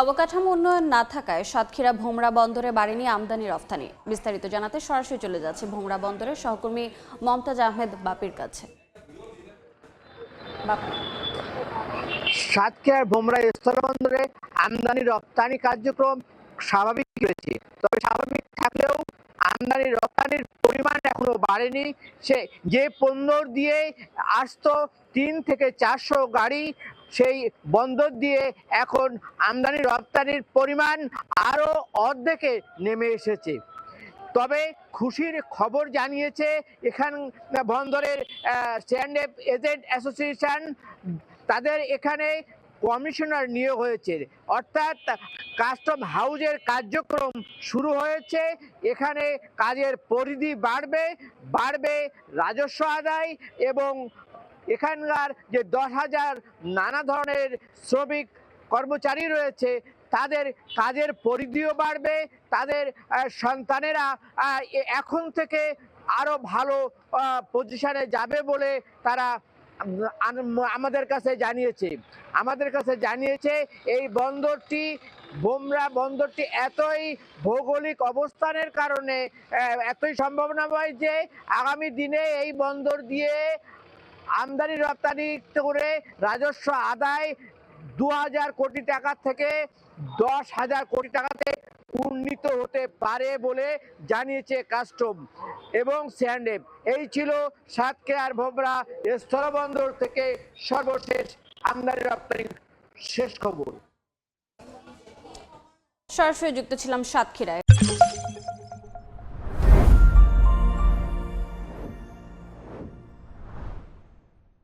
অবকাঠামো উন্নয়ন না থাকায় সাতক্ষীরা ভোমরা বন্দরে বাড়েনি আমদানি রফতানি। বিস্তারিত জানাতে সরাসরি চলে যাচ্ছে ভোমরা বন্দরের সহকর্মী মমতাজ আহমেদ বাপির কাছে। সাতক্ষীরার ভোমরা স্থলবন্দরে আমদানি রপ্তানি কার্যক্রম স্বাভাবিক রয়েছে, তবে স্বাভাবিক থাকলেও আমদানি রপ্তানির পরিমাণ এখনো বাড়েনি। যে বন্দর দিয়ে আসতো 3 থেকে 400 গাড়ি, সেই বন্দর দিয়ে এখন আমদানি রপ্তানির পরিমাণ আরো অর্ধেকে নেমে এসেছে। তবে খুশির খবর জানিয়েছে এখান বন্দরের স্ট্যান্ড-আপ এজেন্ট অ্যাসোসিয়েশন। তাদের এখানে কমিশনার নিয়োগ হয়েছে, অর্থাৎ কাস্টম হাউজের কার্যক্রম শুরু হয়েছে। এখানে কাজের পরিধি বাড়বে রাজস্ব আদায়, এবং এখানকার যে 10,000 নানা ধরনের শ্রমিক কর্মচারী রয়েছে তাদের কাজের পরিধিও বাড়বে। তাদের সন্তানেরা এখন থেকে আরো ভালো পজিশনে যাবে বলে তারা আমাদের কাছে জানিয়েছে। এই বন্দরটি, ভোমরা বন্দরটি এতই ভৌগোলিক অবস্থানের কারণে এতই সম্ভাবনাময় যে আগামী দিনে এই বন্দর দিয়ে আমদানি রপ্তানি করে রাজস্ব আদায় 2,000 কোটি টাকা থেকে 10,000 কোটি টাকাতে উন্নীত হতে পারে বলে জানিয়েছে কাস্টম এবং স্ট্যান্ড-আপ। এই ছিল সাতক্ষীরার ভোমরা স্থলবন্দর থেকে সর্বশেষ আমদানি রপ্তানির শেষ খবর। সরাসরি যুক্ত ছিলাম সাতক্ষীরায়।